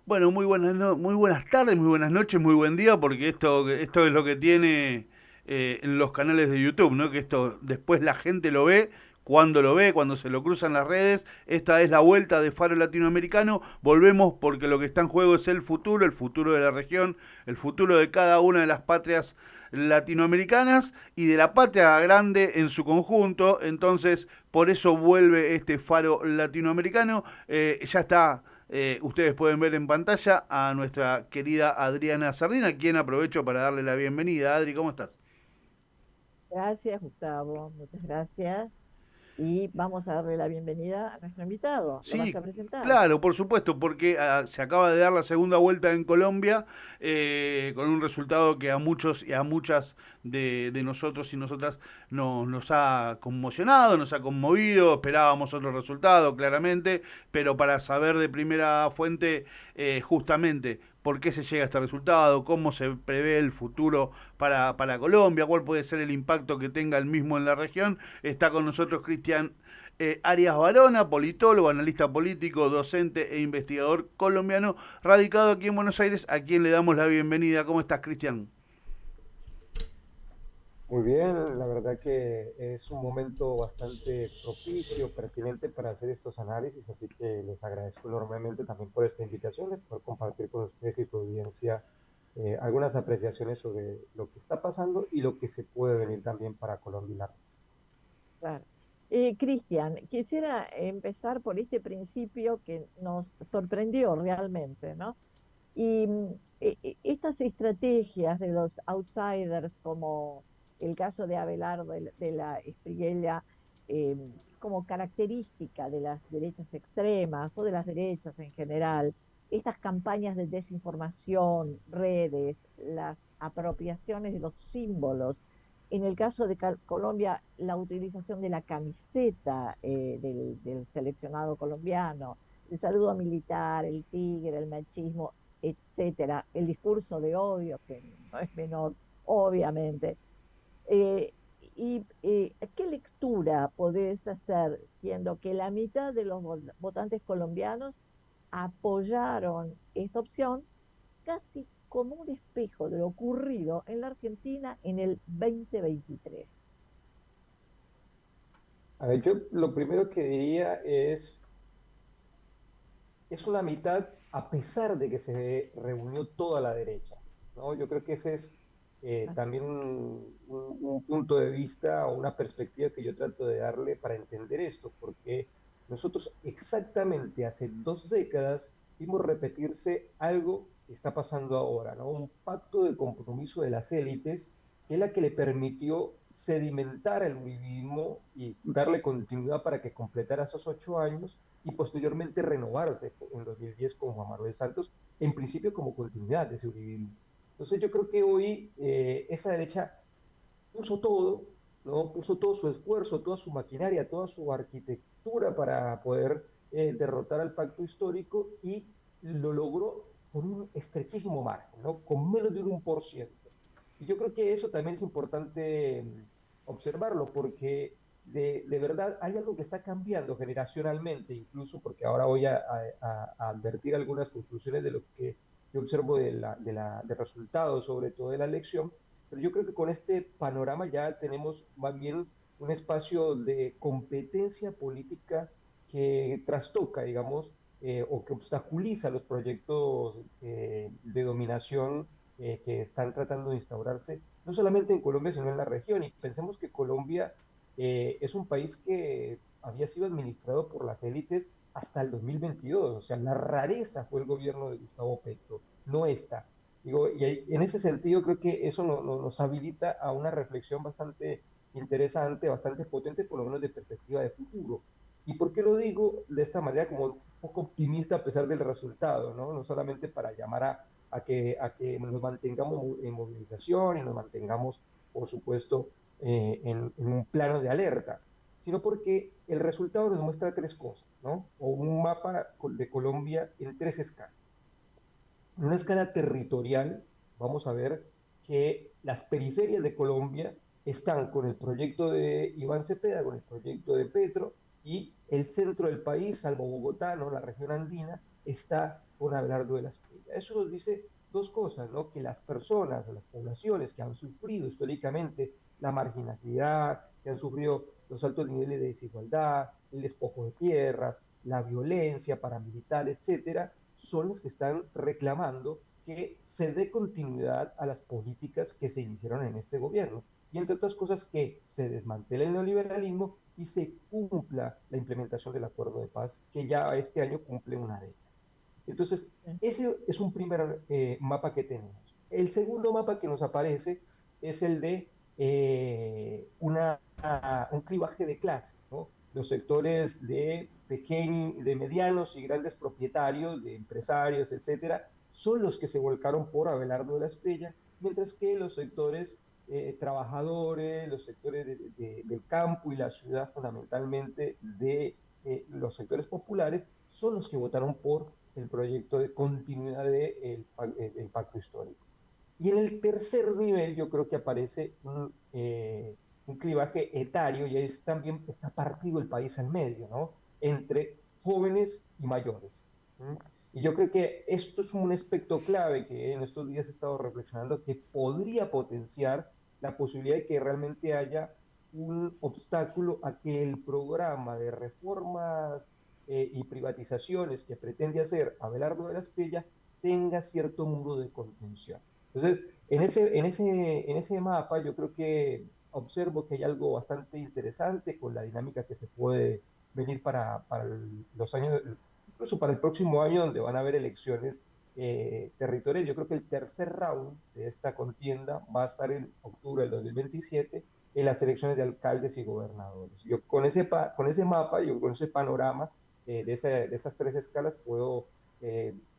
Bueno, muy buenas tardes, muy buenas noches, muy buen día, porque esto es lo que tiene en los canales de YouTube, ¿no? Que esto después la gente lo ve, cuando se lo cruzan las redes. Esta es la vuelta de Faro Latinoamericano. Volvemos porque lo que está en juego es el futuro de la región, el futuro de cada una de las patrias latinoamericanas y de la patria grande en su conjunto. Entonces, por eso vuelve este Faro Latinoamericano. Ya está, ustedes pueden ver en pantalla a nuestra querida Adriana Sardina, a quien aprovecho para darle la bienvenida. Adri, ¿cómo estás? Gracias, Gustavo. Muchas gracias. Y vamos a darle la bienvenida a nuestro invitado. ¿Lo vas Sí, a presentar? claro, por supuesto, porque se acaba de dar la segunda vuelta en Colombia, con un resultado que a muchos y a muchas de nosotros y nosotras nos ha conmocionado, nos ha conmovido. Esperábamos otro resultado, claramente, pero para saber de primera fuente, justamente por qué se llega a este resultado, cómo se prevé el futuro para Colombia, cuál puede ser el impacto que tenga el mismo en la región, está con nosotros Cristian Arias Barona, politólogo, analista político, docente e investigador colombiano, radicado aquí en Buenos Aires, a quien le damos la bienvenida. ¿Cómo estás, Cristian? Muy bien, la verdad que es un momento bastante propicio, pertinente para hacer estos análisis, así que les agradezco enormemente también por esta invitación de poder compartir con ustedes y su audiencia algunas apreciaciones sobre lo que está pasando y lo que se puede venir también para Colombia y la región. Claro. Cristian, quisiera empezar por este principio que nos sorprendió realmente, ¿no? Y estas estrategias de los outsiders, como el caso de Abelardo de la Espriella, eh, como característica de las derechas extremas o de las derechas en general, estas campañas de desinformación, redes, las apropiaciones de los símbolos. En el caso de Colombia, la utilización de la camiseta del seleccionado colombiano, el saludo militar, el tigre, el machismo, etcétera, el discurso de odio, que no es menor, obviamente. Eh, ¿Qué lectura podés hacer siendo que la mitad de los votantes colombianos apoyaron esta opción casi como un espejo de lo ocurrido en la Argentina en el 2023? A ver, yo lo primero que diría es una mitad a pesar de que se reunió toda la derecha, ¿no? Yo creo que ese es también un punto de vista o una perspectiva que yo trato de darle para entender esto, porque nosotros exactamente hace 2 décadas vimos repetirse algo que está pasando ahora, ¿no? Un pacto de compromiso de las élites que es la que le permitió sedimentar el uribismo y darle continuidad para que completara esos 8 años y posteriormente renovarse en 2010 con Juan Manuel Santos, en principio como continuidad de ese uribismo. Entonces yo creo que hoy esa derecha puso todo, ¿no? Puso todo su esfuerzo, toda su maquinaria, toda su arquitectura para poder derrotar al pacto histórico y lo logró con un estrechísimo margen, ¿no? Con menos de un 1%. Y yo creo que eso también es importante observarlo porque de verdad hay algo que está cambiando generacionalmente, incluso porque ahora voy a advertir algunas conclusiones de lo que yo observo de resultados, sobre todo de la elección, pero yo creo que con este panorama ya tenemos más bien un espacio de competencia política que trastoca, digamos, o que obstaculiza los proyectos de dominación que están tratando de instaurarse, no solamente en Colombia, sino en la región. Y pensemos que Colombia es un país que había sido administrado por las élites hasta el 2022. O sea, la rareza fue el gobierno de Gustavo Petro, no esta. Digo, y en ese sentido creo que eso nos habilita a una reflexión bastante interesante, bastante potente, por lo menos de perspectiva de futuro. ¿Y por qué lo digo de esta manera como un poco optimista a pesar del resultado? No solamente para llamar a que nos mantengamos en movilización y nos mantengamos, por supuesto, en un plano de alerta, sino porque el resultado nos muestra tres cosas, ¿no? O un mapa de Colombia en tres escalas. En una escala territorial, vamos a ver que las periferias de Colombia están con el proyecto de Iván Cepeda, con el proyecto de Petro, y el centro del país, salvo Bogotá, ¿no? La región andina, está por Abelardo de la Espriella. Eso nos dice dos cosas, ¿no? Que las personas o las poblaciones que han sufrido históricamente la marginalidad, que han sufrido los altos niveles de desigualdad, el despojo de tierras, la violencia paramilitar, etcétera, son los que están reclamando que se dé continuidad a las políticas que se iniciaron en este gobierno. Y entre otras cosas, que se desmantele el neoliberalismo y se cumpla la implementación del acuerdo de paz, que ya este año cumple una década. Entonces, ese es un primer mapa que tenemos. El segundo mapa que nos aparece es el de un clivaje de clases, ¿no? Los sectores de medianos y grandes propietarios, de empresarios, etcétera, son los que se volcaron por Abelardo de la Espriella, mientras que los sectores trabajadores, los sectores del campo y la ciudad, fundamentalmente de los sectores populares, son los que votaron por el proyecto de continuidad del pacto histórico. Y en el tercer nivel yo creo que aparece un clivaje etario, y ahí también está partido el país en medio, ¿no? Entre jóvenes y mayores. ¿Mm? Y yo creo que esto es un aspecto clave que en estos días he estado reflexionando, que podría potenciar la posibilidad de que realmente haya un obstáculo a que el programa de reformas y privatizaciones que pretende hacer Abelardo de la Espriella tenga cierto muro de contención. Entonces, en ese mapa yo creo que observo que hay algo bastante interesante con la dinámica que se puede venir para los años, incluso para el próximo año, donde van a haber elecciones territoriales. Yo creo que el tercer round de esta contienda va a estar en octubre del 2027 en las elecciones de alcaldes y gobernadores. Yo con ese mapa, yo con ese panorama de esas tres escalas puedo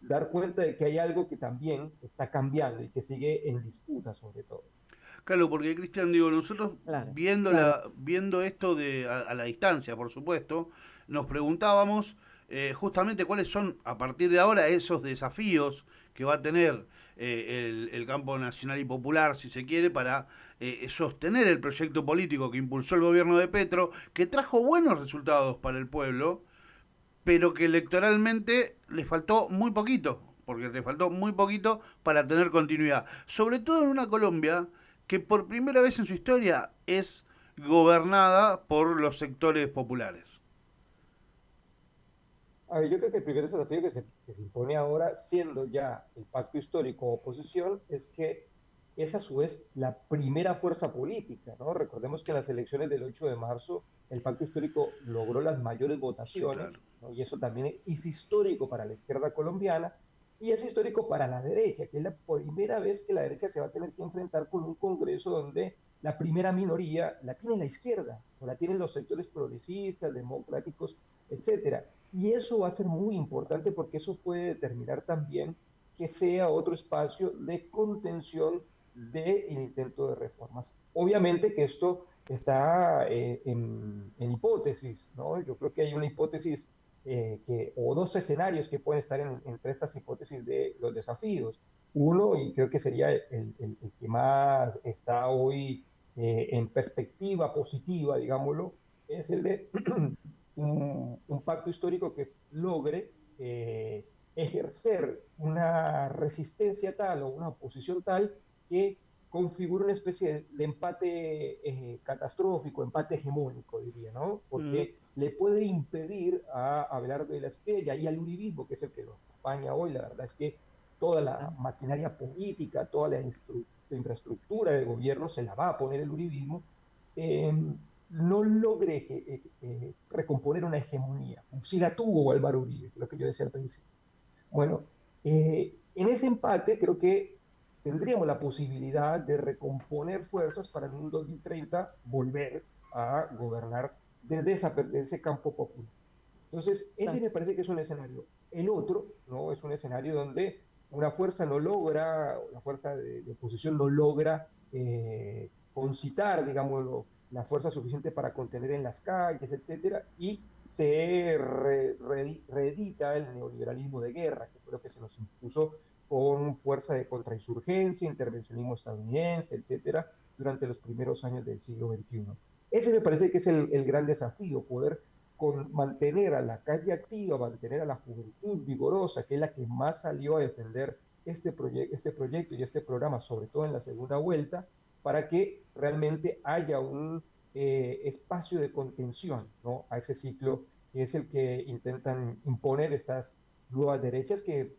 dar cuenta de que hay algo que también está cambiando y que sigue en disputa sobre todo. Claro, porque Cristian, digo, nosotros Claro, viendo claro. viendo esto a la distancia, por supuesto, nos preguntábamos justamente cuáles son a partir de ahora esos desafíos que va a tener el campo nacional y popular, si se quiere, para sostener el proyecto político que impulsó el gobierno de Petro, que trajo buenos resultados para el pueblo, pero que electoralmente le faltó muy poquito, porque le faltó muy poquito para tener continuidad. Sobre todo en una Colombia que por primera vez en su historia es gobernada por los sectores populares. A ver, yo creo que el primer desafío que se impone ahora, siendo ya el pacto histórico oposición, es que es a su vez la primera fuerza política, ¿no? Recordemos que en las elecciones del 8 de marzo el pacto histórico logró las mayores Sí, claro. votaciones, ¿no? Y eso también es histórico para la izquierda colombiana y es histórico para la derecha, que es la primera vez que la derecha se va a tener que enfrentar con un Congreso donde la primera minoría la tiene la izquierda, o la tienen los sectores progresistas, democráticos, etcétera. Y eso va a ser muy importante porque eso puede determinar también que sea otro espacio de contención del intento de reformas. Obviamente que esto está en hipótesis, ¿no? Yo creo que hay una hipótesis o dos escenarios que pueden estar entre estas hipótesis de los desafíos. Uno, y creo que sería el que más está hoy en perspectiva positiva, digámoslo, es el de un pacto histórico que logre ejercer una resistencia tal o una oposición tal que configure una especie de empate catastrófico, empate hegemónico, diría, ¿no? Mm. Porque le puede impedir a Abelardo de la Espriella y al uribismo, que es el que lo acompaña hoy. La verdad es que toda la maquinaria política, toda la infraestructura del gobierno se la va a poner el uribismo. Eh, no logre recomponer una hegemonía. Si la tuvo Álvaro Uribe, lo que yo decía al principio. Bueno, en ese empate creo que tendríamos la posibilidad de recomponer fuerzas para en un 2030 volver a gobernar desde ese campo popular. Entonces, ese Claro. me parece que es un escenario. El otro, ¿no? Es un escenario donde una fuerza no logra, la fuerza de oposición no logra concitar, digámoslo, la fuerza suficiente para contener en las calles, etcétera, y se reedita el neoliberalismo de guerra, que fue lo que se nos impuso con fuerza de contrainsurgencia, intervencionismo estadounidense, etcétera, durante los primeros años del siglo XXI. Ese me parece que es el gran desafío, poder con mantener a la calle activa, mantener a la juventud vigorosa, que es la que más salió a defender este proyecto y este programa, sobre todo en la segunda vuelta, para que realmente haya un espacio de contención, ¿no?, a ese ciclo que es el que intentan imponer estas nuevas derechas que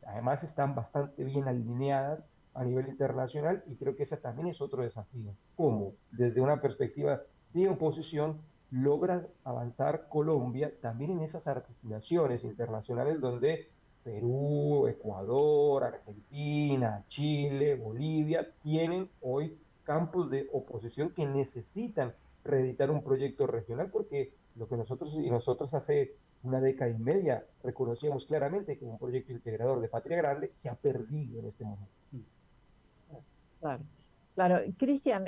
además están bastante bien alineadas a nivel internacional, y creo que ese también es otro desafío. ¿Cómo, desde una perspectiva de oposición, logra avanzar Colombia también en esas articulaciones internacionales donde Perú, Ecuador, Argentina, Chile, Bolivia tienen hoy campos de oposición que necesitan reeditar un proyecto regional? Porque lo que nosotros y nosotros hace una década y media reconocíamos claramente como un proyecto integrador de Patria Grande se ha perdido en este momento. Claro, claro. Cristian,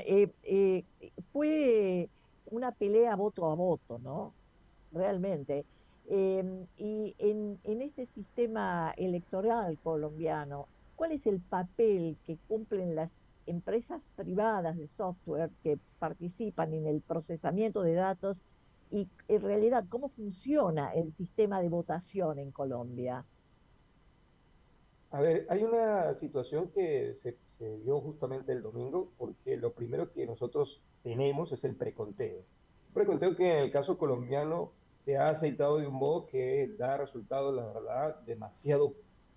fue una pelea voto a voto, ¿no? Realmente. Y en este sistema electoral colombiano, ¿cuál es el papel que cumplen las empresas privadas de software que participan en el procesamiento de datos y en realidad cómo funciona el sistema de votación en Colombia? A ver, hay una situación que se dio justamente el domingo, porque lo primero que nosotros tenemos es el preconteo. Un preconteo que en el caso colombiano se ha aceitado de un modo que da resultados, la verdad, demasiado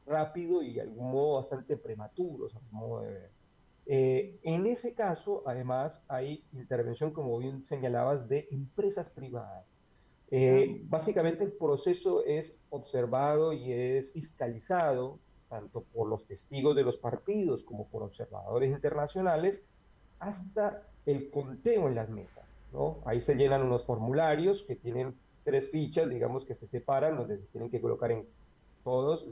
rápido y de algún modo bastante prematuros, a mi modo de ver. En ese caso, además, hay intervención, como bien señalabas, de empresas privadas. Ah, Básicamente el proceso es observado y es fiscalizado tanto por los testigos de los partidos como por observadores internacionales hasta el conteo en las mesas, ¿no? Ahí se llenan unos formularios que tienen tres fichas, digamos, que se separan, donde se tienen que colocar en todos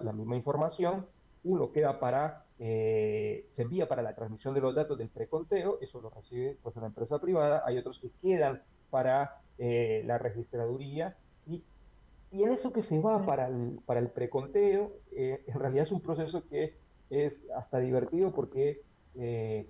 la misma información. Uno queda para, se envía para la transmisión de los datos del preconteo, eso lo recibe pues una empresa privada. Hay otros que quedan para la registraduría, ¿sí? Y en eso que se va sí, para el preconteo, en realidad es un proceso que es hasta divertido porque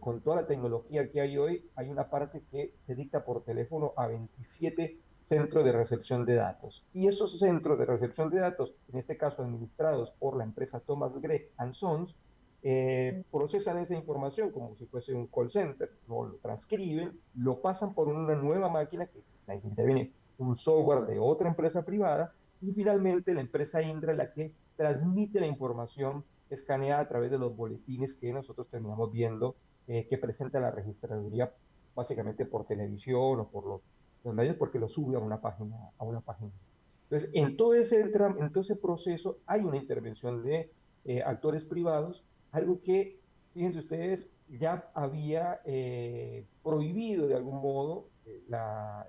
con toda la tecnología que hay hoy, hay una parte que se dicta por teléfono a 27 centros de recepción de datos. Y esos centros de recepción de datos, en este caso administrados por la empresa Thomas Gregg Sons, mm, procesan esa información como si fuese un call center, ¿no? Lo transcriben, lo pasan por una nueva máquina que ahí interviene un software de otra empresa privada, y finalmente la empresa Indra la que transmite la información escaneada a través de los boletines que nosotros terminamos viendo, que presenta la registraduría básicamente por televisión o por los medios, porque lo sube a una página. A una página. Entonces, en todo ese proceso hay una intervención de actores privados, algo que, fíjense ustedes, ya había prohibido de algún modo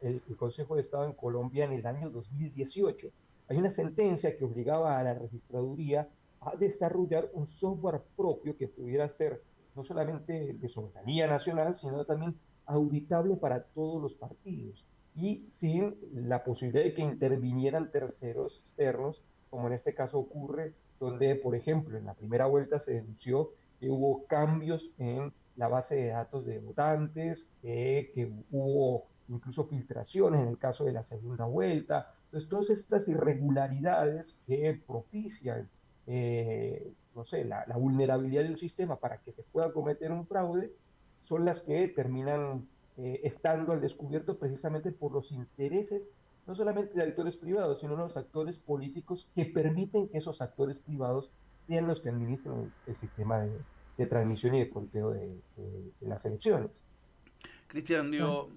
el Consejo de Estado en Colombia en el año 2018. Hay una sentencia que obligaba a la registraduría a desarrollar un software propio que pudiera ser no solamente de soberanía nacional, sino también auditable para todos los partidos y sin la posibilidad de que intervinieran terceros externos, como en este caso ocurre, donde, por ejemplo, en la primera vuelta se denunció que hubo cambios en la base de datos de votantes, que hubo incluso filtraciones en el caso de la segunda vuelta. Entonces, todas estas irregularidades que propician, no sé, la vulnerabilidad de un sistema para que se pueda cometer un fraude, son las que terminan estando al descubierto precisamente por los intereses, no solamente de actores privados, sino los actores políticos que permiten que esos actores privados sean los que administran el sistema de transmisión y de conteo de las elecciones. Cristian, claro,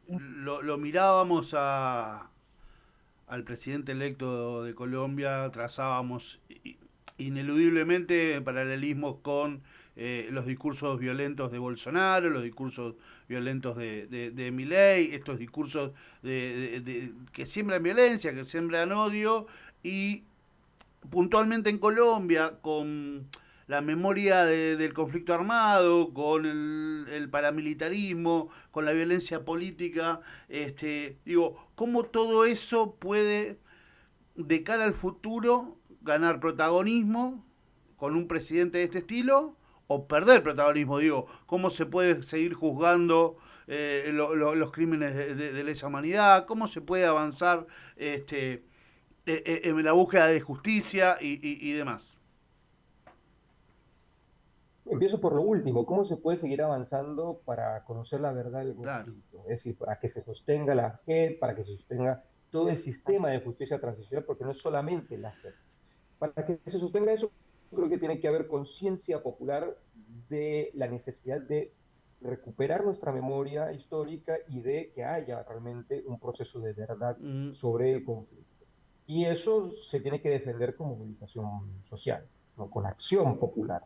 digo, lo mirábamos al presidente electo de Colombia, trazábamos ineludiblemente paralelismos con los discursos violentos de Bolsonaro, los discursos violentos de Milei, estos discursos que siembran violencia, que siembran odio, y puntualmente en Colombia, con la memoria del conflicto armado, con el paramilitarismo, con la violencia política, digo, ¿cómo todo eso puede, de cara al futuro, ganar protagonismo con un presidente de este estilo o perder protagonismo, digo, cómo se puede seguir juzgando los crímenes de lesa humanidad, cómo se puede avanzar en la búsqueda de justicia y demás. Empiezo por lo último, ¿cómo se puede seguir avanzando para conocer la verdad del Claro. conflicto? Es decir, para que se sostenga la JEP, para que se sostenga todo el sistema de justicia transicional, porque no es solamente la JEP. Para que se sostenga eso, creo que tiene que haber conciencia popular de la necesidad de recuperar nuestra memoria histórica y de que haya realmente un proceso de verdad Mm, sobre el conflicto. Y eso se tiene que defender con movilización social, ¿no? Con acción popular.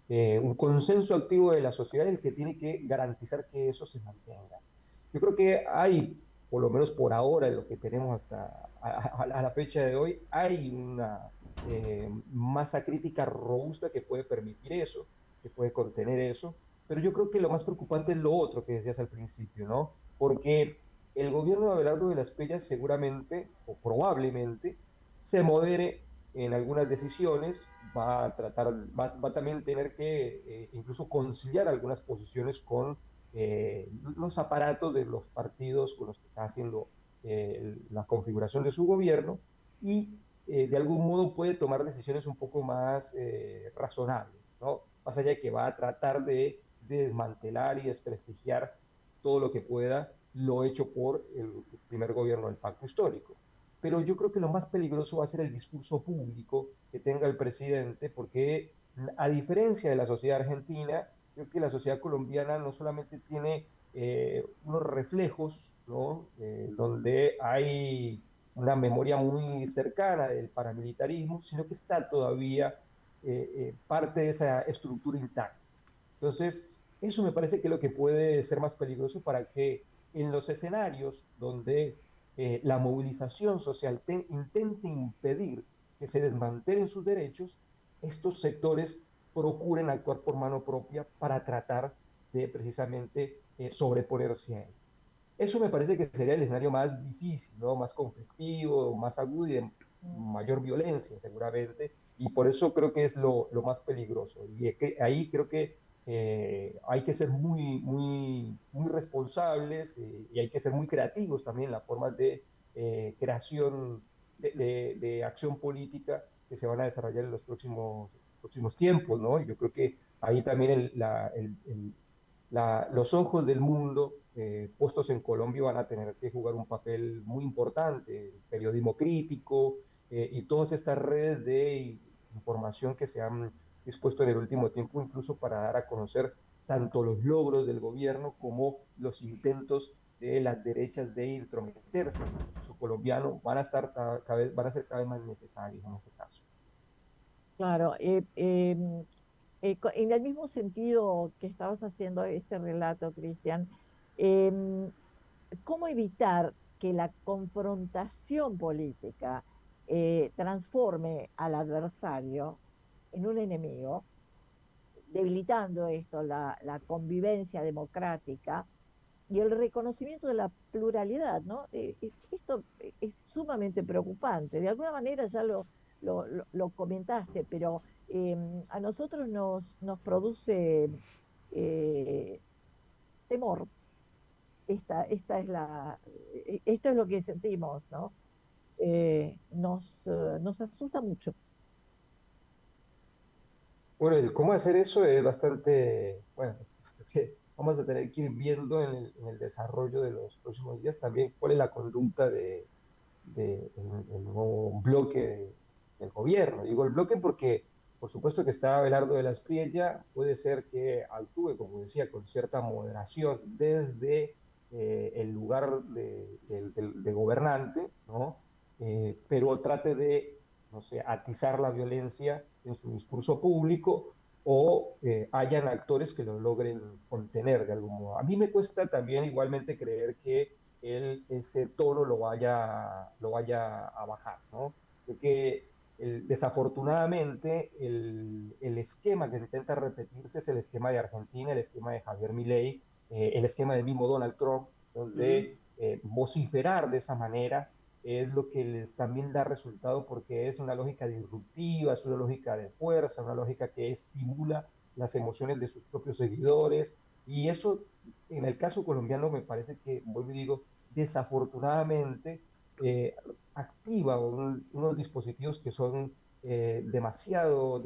Un consenso activo de la sociedad es el que tiene que garantizar que eso se mantenga. Yo creo que hay, por lo menos por ahora, en lo que tenemos hasta a la fecha de hoy, hay una masa crítica robusta que puede permitir eso, que puede contener eso, pero yo creo que lo más preocupante es lo otro que decías al principio, ¿no? Porque el gobierno de Abelardo de las Pellas seguramente o probablemente se modere en algunas decisiones, va a tratar, va a también tener que incluso conciliar algunas posiciones con los aparatos de los partidos con los que está haciendo la configuración de su gobierno y de algún modo puede tomar decisiones un poco más razonables, ¿no? Más allá de que va a tratar de desmantelar y desprestigiar todo lo que pueda lo hecho por el primer gobierno del pacto histórico. Pero yo creo que lo más peligroso va a ser el discurso público que tenga el presidente, porque a diferencia de la sociedad argentina, creo que la sociedad colombiana no solamente tiene unos reflejos, ¿no? Donde hay una memoria muy cercana del paramilitarismo, sino que está todavía parte de esa estructura intacta. Entonces, eso me parece que es lo que puede ser más peligroso para que en los escenarios donde la movilización social intente impedir que se desmantelen sus derechos, estos sectores procuren actuar por mano propia para tratar de precisamente sobreponerse a él. Eso me parece que sería el escenario más difícil, ¿no? Más conflictivo, más agudo y de mayor violencia seguramente, y por eso creo que es lo más peligroso. Y es que ahí creo que hay que ser muy responsables y hay que ser muy creativos también en las formas de creación de acción política que se van a desarrollar en los próximos tiempos, ¿no? Yo creo que ahí también los ojos del mundo puestos en Colombia van a tener que jugar un papel muy importante, el periodismo crítico y todas estas redes de información que se han dispuesto en el último tiempo, incluso para dar a conocer tanto los logros del gobierno como los intentos de las derechas de intrometerse en el proceso colombiano, van a ser cada vez más necesarios en ese caso. Claro, en el mismo sentido que estabas haciendo este relato, Cristian, em, ¿cómo evitar que la confrontación política transforme al adversario en un enemigo, debilitando esto, la convivencia democrática y el reconocimiento de la pluralidad, ¿no? Esto es sumamente preocupante. De alguna manera ya lo comentaste, pero a nosotros nos produce eh, temor. Esta es esto es lo que sentimos, ¿no? Nos asusta mucho. Bueno, el cómo hacer eso es bastante, bueno, que vamos a tener que ir viendo en el desarrollo de los próximos días también cuál es la conducta el nuevo bloque del gobierno. Digo el bloque porque, por supuesto que está Abelardo de la Espriella, puede ser que actúe, como decía, con cierta moderación desde el lugar de gobernante, ¿no? Pero trate de, no sé, atizar la violencia en su discurso público o hayan actores que lo logren contener de algún modo. A mí me cuesta también igualmente creer que él ese tono lo vaya a bajar, ¿no? Porque desafortunadamente el esquema que intenta repetirse es el esquema de Argentina, el esquema de Javier Milei, el esquema del mismo Donald Trump, Mm, donde vociferar de esa manera es lo que les también da resultado porque es una lógica disruptiva, es una lógica de fuerza, una lógica que estimula las emociones de sus propios seguidores, y eso en el caso colombiano me parece que, vuelvo y digo, desafortunadamente eh, activa unos dispositivos que son demasiado,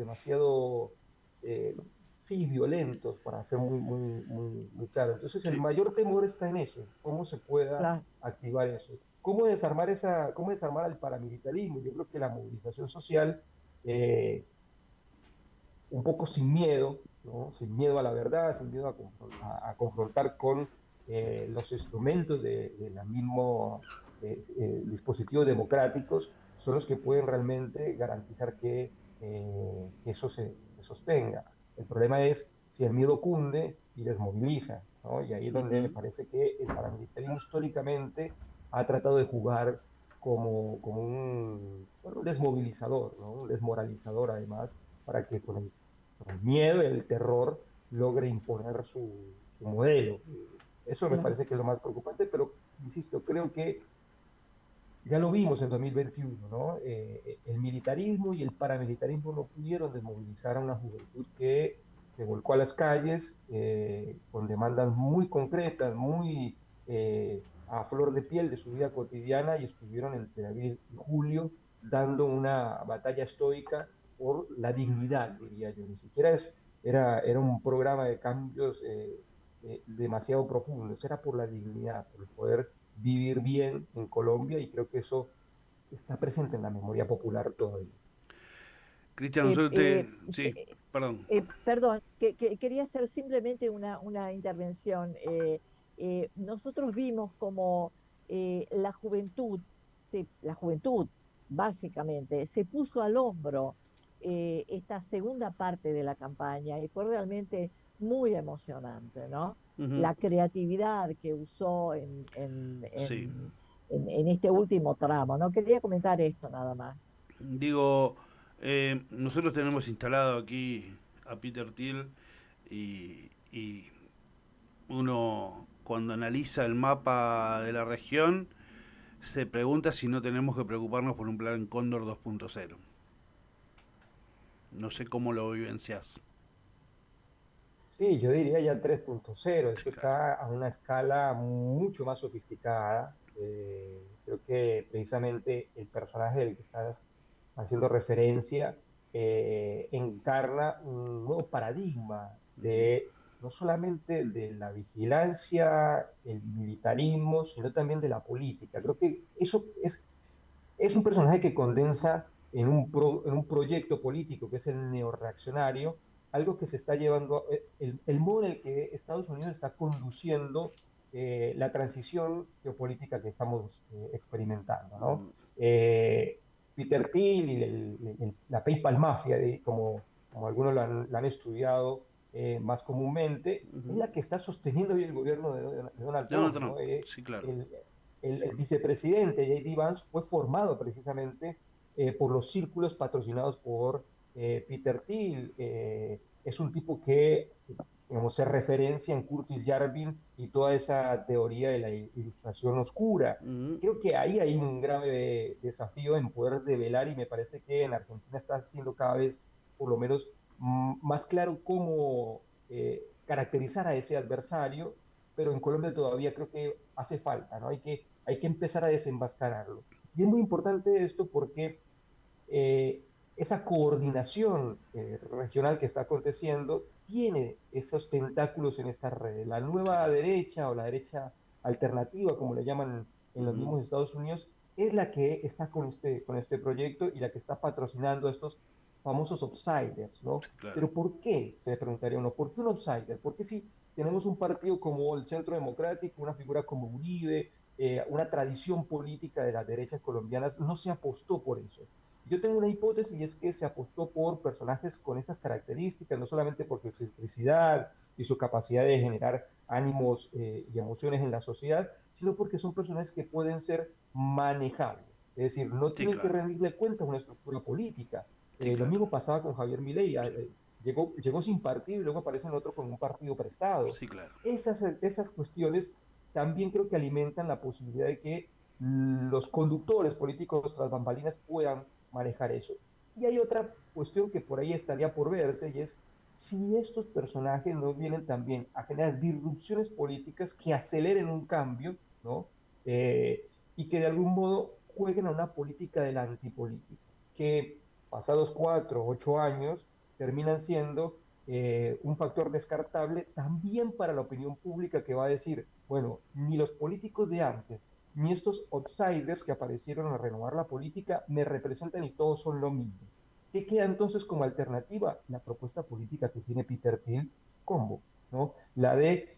eh, sí, violentos, para ser muy claro. Entonces, el Sí. mayor temor está en eso, cómo se pueda Claro, activar eso. Cómo desarmar al paramilitarismo? Yo creo que la movilización social, eh, un poco sin miedo, ¿no? Sin miedo a la verdad, sin miedo a confrontar con los instrumentos de la mismo dispositivos democráticos, son los que pueden realmente garantizar que eso se sostenga. El problema es si el miedo cunde y desmoviliza, ¿no? Y ahí es donde me Ujú. parece que el paramilitarismo históricamente ha tratado de jugar como bueno, un desmovilizador, ¿no? Un desmoralizador además, para que con el miedo y el terror logre imponer su modelo. Eso me claro. parece que es lo más preocupante, pero insisto, creo que ya lo vimos en 2021, ¿no? El militarismo y el paramilitarismo no pudieron desmovilizar a una juventud que se volcó a las calles con demandas muy concretas, muy a flor de piel de su vida cotidiana, y estuvieron entre abril y julio dando una batalla estoica por la dignidad, diría yo. Ni siquiera era un programa de cambios demasiado profundos, era por la dignidad, por el poder vivir bien en Colombia, y creo que eso está presente en la memoria popular todavía. Cristian, Eh, nosotros eh, te... Sí, perdón. Perdón, quería hacer simplemente una intervención. Nosotros vimos como la juventud, la juventud básicamente, se puso al hombro esta segunda parte de la campaña y fue realmente muy emocionante, ¿no? Ujú. La creatividad que usó Sí. en este último tramo, ¿no? Quería comentar esto nada más. Digo, nosotros tenemos instalado aquí a Peter Thiel y uno cuando analiza el mapa de la región se pregunta si no tenemos que preocuparnos por un plan Cóndor 2.0. No sé cómo lo vivencias. Sí, yo diría ya 3.0. Sí, Esto claro. está a una escala mucho más sofisticada. Creo que precisamente el personaje del que estás haciendo referencia encarna un nuevo paradigma Ujú. de no solamente de la vigilancia, el militarismo, sino también de la política. Creo que eso es un personaje que condensa en un proyecto político que es el neorreaccionario, algo que se está llevando, el modo en el que Estados Unidos está conduciendo la transición geopolítica que estamos experimentando, ¿no? Eh, Peter Thiel y la PayPal Mafia, como algunos la han estudiado más comúnmente, es Ujú. la que está sosteniendo hoy el gobierno de Donald Donald Trump, Trump, ¿no? sí, claro. El, el vicepresidente J.D. Vance fue formado precisamente por los círculos patrocinados por Peter Thiel. Es un tipo que, digamos, se referencia en Curtis Yarvin y toda esa teoría de la ilustración oscura. Y Ujú. creo que ahí hay un grave desafío en poder develar, y me parece que en Argentina está siendo cada vez, por lo menos, más claro cómo caracterizar a ese adversario, pero en Colombia todavía creo que hace falta, ¿no? Hay que empezar a desenmascararlo. Y es muy importante esto porque esa coordinación regional que está aconteciendo tiene esos tentáculos en estas redes. La Sí, nueva claro. derecha o la derecha alternativa, como le llaman en los Ujú. mismos Estados Unidos, es la que está con este proyecto y la que está patrocinando a estos famosos outsiders, Sí, ¿no? claro. Pero ¿por qué? Se preguntaría uno, ¿por qué un outsider? ¿Por qué si tenemos un partido como el Centro Democrático, una figura como Uribe, una tradición política de las derechas colombianas, no se apostó por eso? Yo tengo una hipótesis, y es que se apostó por personajes con esas características, no solamente por su excentricidad y su capacidad de generar ánimos y emociones en la sociedad, sino porque son personajes que pueden ser manejables. Es decir, no Sí, tienen que claro. rendirle cuenta a una estructura política. Sí, Lo claro. mismo pasaba con Javier Milei. Sí, Llegó sin partido y luego aparece en otro con un partido prestado. sí, claro. Esas cuestiones también creo que alimentan la posibilidad de que los conductores políticos tras bambalinas puedan manejar eso. Y hay otra cuestión que por ahí estaría por verse, y es si estos personajes no vienen también a generar disrupciones políticas que aceleren un cambio, ¿no? Y que de algún modo jueguen a una política de la antipolítica, que pasados 4, 8 años terminan siendo un factor descartable también para la opinión pública que va a decir, bueno, ni los políticos de antes, ni estos outsiders que aparecieron a renovar la política me representan y todos son lo mismo. ¿Qué queda entonces como alternativa? La propuesta política que tiene Peter Thiel, Combo, ¿no? La de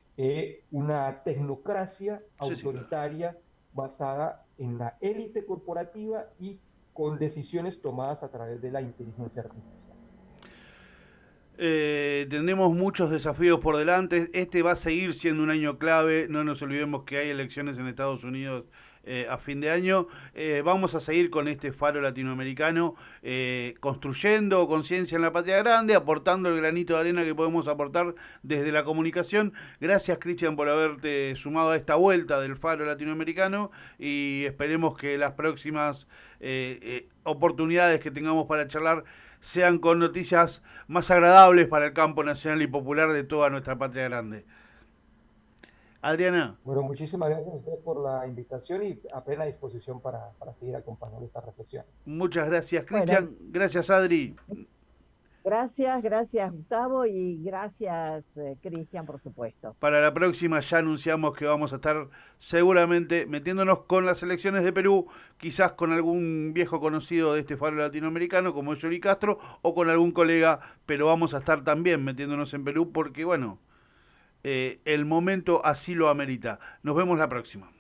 una tecnocracia Sí, sí, claro. autoritaria basada en la élite corporativa y con decisiones tomadas a través de la inteligencia artificial. Tendremos muchos desafíos por delante. Este va a seguir siendo un año clave. No nos olvidemos que hay elecciones en Estados Unidos a fin de año. Vamos a seguir con este faro latinoamericano, construyendo conciencia en la patria grande, aportando el granito de arena que podemos aportar desde la comunicación. Gracias, Cristian, por haberte sumado a esta vuelta del faro latinoamericano y esperemos que las próximas oportunidades que tengamos para charlar sean con noticias más agradables para el campo nacional y popular de toda nuestra patria grande. Adriana, Bueno, muchísimas gracias a usted por la invitación y a plena disposición para seguir acompañando estas reflexiones. muchas gracias, Bueno, Cristian. Gracias, Adri. gracias, gracias Gustavo y gracias Cristian, por supuesto. Para la próxima ya anunciamos que vamos a estar seguramente metiéndonos con las elecciones de Perú, quizás con algún viejo conocido de este faro latinoamericano como Yuri Castro o con algún colega, pero vamos a estar también metiéndonos en Perú porque, bueno, el momento así lo amerita. Nos vemos la próxima.